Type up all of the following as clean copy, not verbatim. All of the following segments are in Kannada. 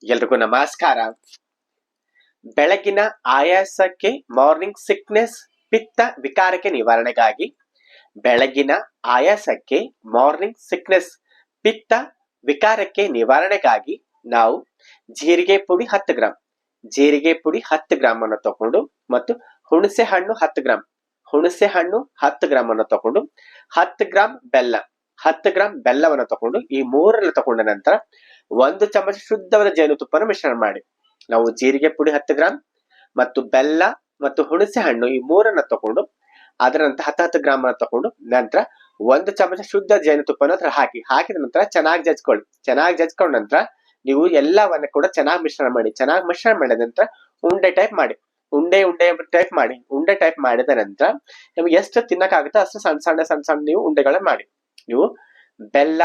ಎಲ್ರಿಗೂ ನಮಸ್ಕಾರ. ಬೆಳಗಿನ ಆಯಾಸಕ್ಕೆ ಮಾರ್ನಿಂಗ್ ಸಿಕ್ನೆಸ್ ಪಿತ್ತ ವಿಕಾರಕ್ಕೆ ನಿವಾರಣೆಗಾಗಿ ಬೆಳಗಿನ ಆಯಾಸಕ್ಕೆ ಮಾರ್ನಿಂಗ್ ಸಿಕ್ನೆಸ್ ಪಿತ್ತ ವಿಕಾರಕ್ಕೆ ನಿವಾರಣೆಗಾಗಿ ನಾವು ಜೀರಿಗೆ ಪುಡಿ 10 ಗ್ರಾಂ ಜೀರಿಗೆ ಪುಡಿ 10 ಗ್ರಾಂ ಅನ್ನು ತಗೊಂಡು ಮತ್ತು ಹುಣಸೆ ಹಣ್ಣು 10 ಗ್ರಾಂ ಹುಣಸೆ ಹಣ್ಣು 10 ಗ್ರಾಂ ಅನ್ನು ತಗೊಂಡು 10 ಗ್ರಾಂ ಬೆಲ್ಲ 10 ಗ್ರಾಂ ಬೆಲ್ಲವನ್ನು ತಗೊಂಡು ಈ ಮೂರನ್ನು ತಗೊಂಡ ನಂತರ 1 ಚಮಚ ಶುದ್ಧವಾದ ಜೇನುತುಪ್ಪನ ಮಿಶ್ರಣ ಮಾಡಿ. ನಾವು ಜೀರಿಗೆ ಪುಡಿ 10 ಗ್ರಾಂ ಮತ್ತು ಬೆಲ್ಲ ಮತ್ತು ಹುಣಸೆ ಹಣ್ಣು ಈ ಮೂರನ್ನ ತಗೊಂಡು ಅದರ ನಂತರ 10 ಗ್ರಾಂ ಅನ್ನು ತಗೊಂಡು ನಂತರ 1 ಚಮಚ ಶುದ್ಧ ಜೇನುತುಪ್ಪನ ಹಾಕಿದ ನಂತರ ಚೆನ್ನಾಗಿ ಜಜ್ಕೊಂಡ ನಂತರ ನೀವು ಎಲ್ಲವನ್ನ ಕೂಡ ಚೆನ್ನಾಗಿ ಮಿಶ್ರಣ ಮಾಡಿದ ನಂತರ ಉಂಡೆ ಟೈಪ್ ಮಾಡಿ ಉಂಡೆ ಟೈಪ್ ಮಾಡಿದ ನಂತರ ನಿಮ್ಗೆ ಎಷ್ಟು ತಿನ್ನಕ್ಕಾಗುತ್ತೋ ಅಷ್ಟು ಸಣ್ಣ ನೀವು ಉಂಡೆಗಳನ್ನ ಮಾಡಿ. ನೀವು ಬೆಲ್ಲ,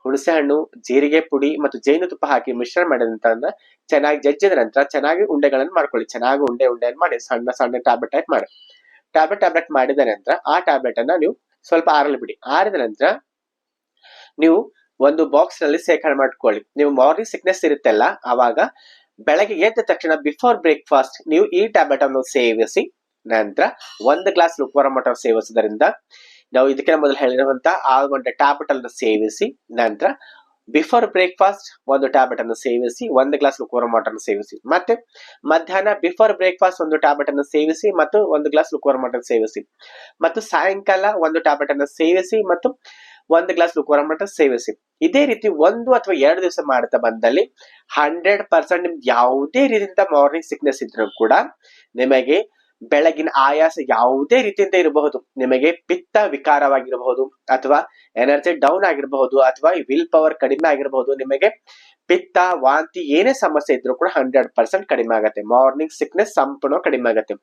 ಹುಣಸೆ ಹಣ್ಣು, ಜೀರಿಗೆ ಪುಡಿ ಮತ್ತು ಜೇನುತುಪ್ಪ ಹಾಕಿ ಮಿಶ್ರಣ ಮಾಡಿದ ನಂತರ ಚೆನ್ನಾಗಿ ಜಜ್ಜಿದ ನಂತರ ಚೆನ್ನಾಗಿ ಉಂಡೆಗಳನ್ನು ಮಾಡ್ಕೊಳ್ಳಿ. ಚೆನ್ನಾಗಿ ಉಂಡೆಯನ್ನು ಮಾಡಿ ಸಣ್ಣ ಟ್ಯಾಬ್ಲೆಟ್ ಮಾಡಿದ ನಂತರ ಆ ಟ್ಯಾಬ್ಲೆಟ್ ಅನ್ನ ನೀವು ಸ್ವಲ್ಪ ಆರಲು ಬಿಡಿ. ಆರಿದ ನಂತರ ನೀವು ಒಂದು ಬಾಕ್ಸ್ ನಲ್ಲಿ ಶೇಖರಣೆ ಮಾಡ್ಕೊಳ್ಳಿ. ನೀವು ಮಾರ್ನಿಂಗ್ ಸಿಕ್ನೆಸ್ ಇರುತ್ತಲ್ಲ, ಆವಾಗ ಬೆಳಗ್ಗೆ ಎದ್ದ ತಕ್ಷಣ ಬಿಫೋರ್ ಬ್ರೇಕ್ಫಾಸ್ಟ್ ನೀವು ಈ ಟ್ಯಾಬ್ಲೆಟ್ ಅನ್ನು ಸೇವಿಸಿ ನಂತರ 1 ಗ್ಲಾಸ್ ಲುಕ್ವಾರ್ಮ್ ವಾಟರ್ ಸೇವಿಸುವುದರಿಂದ ನಾವು ಇದಕ್ಕೆ ಮೊದಲು ಹೇಳಿರುವಂತಹ ಆ ಒಂದು ಟ್ಯಾಬ್ಲೆಟ್ ಅನ್ನು ಸೇವಿಸಿ ನಂತರ ಬಿಫೋರ್ ಬ್ರೇಕ್ಫಾಸ್ಟ್ 1 ಟ್ಯಾಬ್ಲೆಟ್ ಅನ್ನು ಸೇವಿಸಿ 1 ಗ್ಲಾಸ್ ಲುಕ್ವಾರ್ಮ್ ವಾಟರ್ ಅನ್ನು ಸೇವಿಸಿ. ಮತ್ತೆ ಮಧ್ಯಾಹ್ನ ಬಿಫೋರ್ ಬ್ರೇಕ್ಫಾಸ್ಟ್ 1 ಟ್ಯಾಬ್ಲೆಟ್ ಅನ್ನು ಸೇವಿಸಿ ಮತ್ತು 1 ಗ್ಲಾಸ್ ಲುಕ್ವಾರ್ಮ್ ವಾಟರ್ ಸೇವಿಸಿ. ಮತ್ತು ಸಾಯಂಕಾಲ 1 ಟ್ಯಾಬ್ಲೆಟ್ ಅನ್ನು ಸೇವಿಸಿ ಮತ್ತು 1 ಗ್ಲಾಸ್ ಲುಕ್ವಾರ್ಮ್ ವಾಟರ್ ಸೇವಿಸಿ. ಇದೇ ರೀತಿ 1 ಅಥವಾ 2 ದಿವಸ ಮಾಡ್ತಾ ಬಂದಲ್ಲಿ 100% ನಿಮ್ಗೆ ಯಾವುದೇ ರೀತಿಯಿಂದ ಮಾರ್ನಿಂಗ್ ಸಿಕ್ನೆಸ್ ಇದ್ರೂ ಕೂಡ ನಿಮಗೆ ಬೆಳಗಿನ ಆಯಾಸ ಯಾವುದೇ ರೀತಿಯಿಂದ ಇರಬಹುದು, ನಿಮಗೆ ಪಿತ್ತ ವಿಕಾರವಾಗಿರಬಹುದು ಅಥವಾ ಎನರ್ಜಿ ಡೌನ್ ಆಗಿರಬಹುದು ಅಥವಾ ವಿಲ್ ಪವರ್ ಕಡಿಮೆ ಆಗಿರಬಹುದು, ನಿಮಗೆ ಪಿತ್ತ ವಾಂತಿ ಏನೇ ಸಮಸ್ಯೆ ಇದ್ರೂ ಕೂಡ 100% ಕಡಿಮೆ ಆಗುತ್ತೆ. ಮಾರ್ನಿಂಗ್ ಸಿಕ್ನೆಸ್ ಸಂಪೂರ್ಣ ಕಡಿಮೆ ಆಗುತ್ತೆ.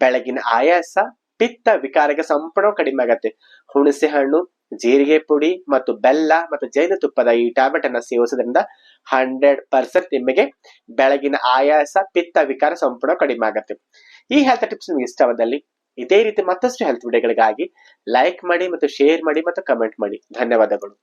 ಬೆಳಗಿನ ಆಯಾಸ ಪಿತ್ತ ವಿಕಾರಕ್ಕೆ ಸಂಪೂರ್ಣ ಕಡಿಮೆ ಆಗುತ್ತೆ. ಹುಣಸೆ ಹಣ್ಣು, ಜೀರಿಗೆ ಪುಡಿ ಮತ್ತು ಬೆಲ್ಲ ಮತ್ತು ಜೇನುತುಪ್ಪದ ಈ ಟ್ಯಾಬ್ಲೆಟ್ ಅನ್ನ ಸೇವಿಸೋದ್ರಿಂದ 100% ನಿಮಗೆ ಬೆಳಗಿನ ಆಯಾಸ ಪಿತ್ತ ವಿಕಾರ ಸಂಪೂರ್ಣ ಕಡಿಮೆ ಆಗುತ್ತೆ. ಈ ಹೆಲ್ತ್ ಟಿಪ್ಸ್ ನಿಮಗೆ ಇಷ್ಟವಾದಲ್ಲಿ ಇದೇ ರೀತಿ ಮತ್ತಷ್ಟು ಹೆಲ್ತ್ ವಿಡಿಯೋಗಳಿಗಾಗಿ ಲೈಕ್ ಮಾಡಿ ಮತ್ತು ಶೇರ್ ಮಾಡಿ ಮತ್ತು ಕಮೆಂಟ್ ಮಾಡಿ. ಧನ್ಯವಾದಗಳು.